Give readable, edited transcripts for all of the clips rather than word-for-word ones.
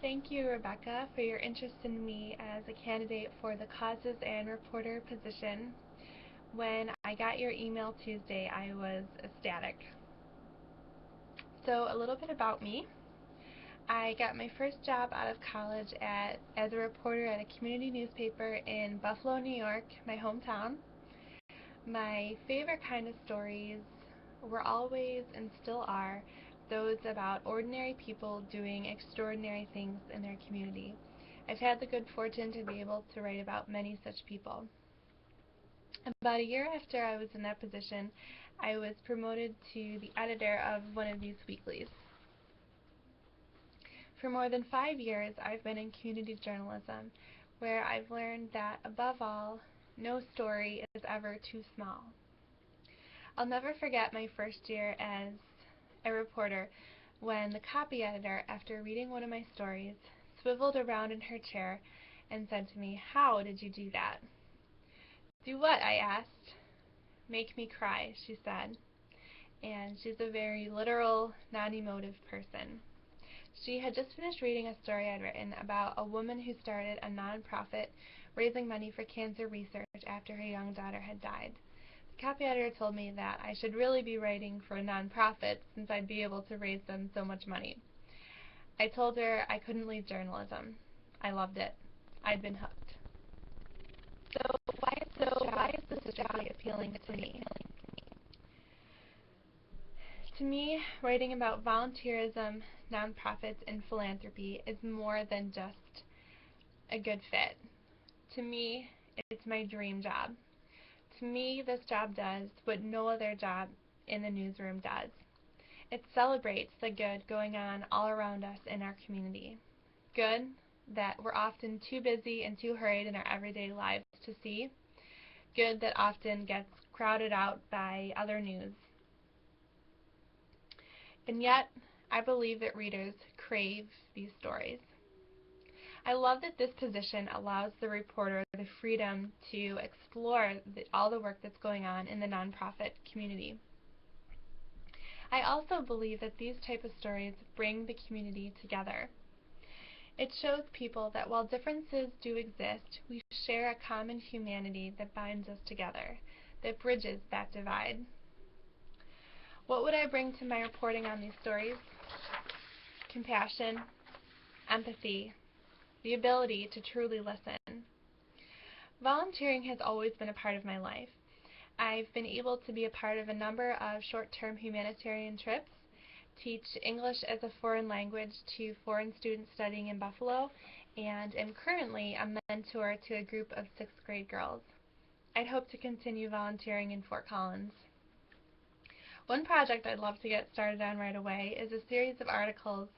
Thank you, Rebecca, for your interest in me as a candidate for the Causes and Reporter position. When I got your email Tuesday, I was ecstatic. So, a little bit about me. I got my first job out of college as a reporter at a community newspaper in Buffalo, New York, my hometown. My favorite kind of stories were always and still are those about ordinary people doing extraordinary things in their community. I've had the good fortune to be able to write about many such people. About a year after I was in that position, I was promoted to the editor of one of these weeklies. For more than 5 years, I've been in community journalism, where I've learned that, above all, no story is ever too small. I'll never forget my first year as a reporter when the copy editor, after reading one of my stories, swiveled around in her chair and said to me, "How did you do that?" "Do what?" I asked. "Make me cry," she said. And she's a very literal, non-emotive person. She had just finished reading a story I'd written about a woman who started a nonprofit raising money for cancer research after her young daughter had died. The copy editor told me that I should really be writing for a nonprofit since I'd be able to raise them so much money. I told her I couldn't leave journalism. I loved it. I'd been hooked. So why is this job appealing to me? To me, writing about volunteerism, nonprofits, and philanthropy is more than just a good fit. To me, it's my dream job. To me, this job does what no other job in the newsroom does. It celebrates the good going on all around us in our community. Good that we're often too busy and too hurried in our everyday lives to see. Good that often gets crowded out by other news. And yet, I believe that readers crave these stories. I love that this position allows the reporter the freedom to explore all the work that's going on in the nonprofit community. I also believe that these type of stories bring the community together. It shows people that while differences do exist, we share a common humanity that binds us together, that bridges that divide. What would I bring to my reporting on these stories? Compassion, empathy, the ability to truly listen. Volunteering has always been a part of my life. I've been able to be a part of a number of short-term humanitarian trips, teach English as a foreign language to foreign students studying in Buffalo, and am currently a mentor to a group of 6th grade girls. I'd hope to continue volunteering in Fort Collins. One project I'd love to get started on right away is a series of articles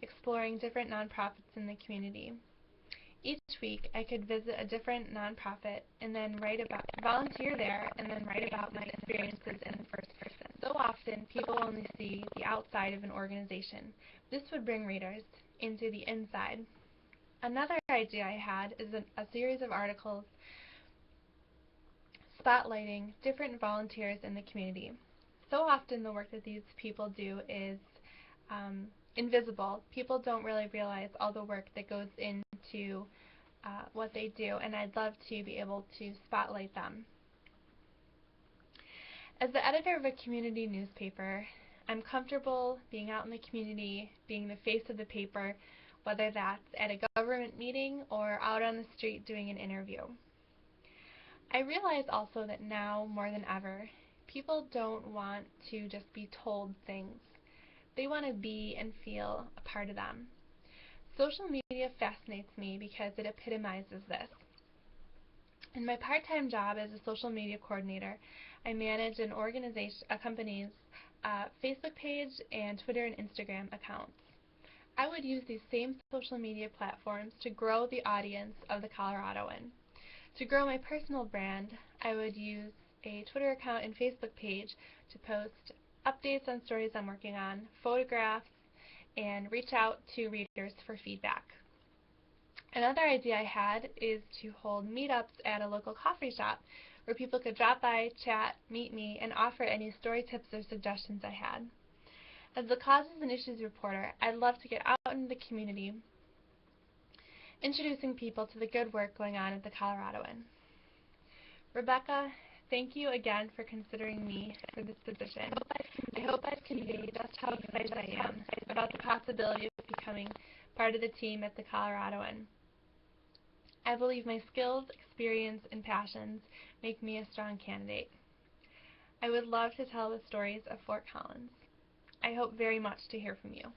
exploring different nonprofits in the community. Each week I could visit a different nonprofit and then volunteer there and then write about my experiences in the first person. So often people only see the outside of an organization. This would bring readers into the inside. Another idea I had is a series of articles spotlighting different volunteers in the community. So often the work that these people do is invisible. People don't really realize all the work that goes into what they do, and I'd love to be able to spotlight them. As the editor of a community newspaper, I'm comfortable being out in the community, being the face of the paper, whether that's at a government meeting or out on the street doing an interview. I realize also that now, more than ever, people don't want to just be told things. They want to be and feel a part of them. Social media fascinates me because it epitomizes this. In my part-time job as a social media coordinator, I manage a company's Facebook page and Twitter and Instagram accounts. I would use these same social media platforms to grow the audience of the Coloradoan. To grow my personal brand, I would use a Twitter account and Facebook page to post updates on stories I'm working on, photographs, and reach out to readers for feedback. Another idea I had is to hold meetups at a local coffee shop where people could drop by, chat, meet me, and offer any story tips or suggestions I had. As the Causes and Issues reporter, I'd love to get out in the community introducing people to the good work going on at the Coloradoan. Rebecca, thank you again for considering me for this position. I hope I've conveyed just how excited I am about the possibility of becoming part of the team at the Coloradoan. I believe my skills, experience, and passions make me a strong candidate. I would love to tell the stories of Fort Collins. I hope very much to hear from you.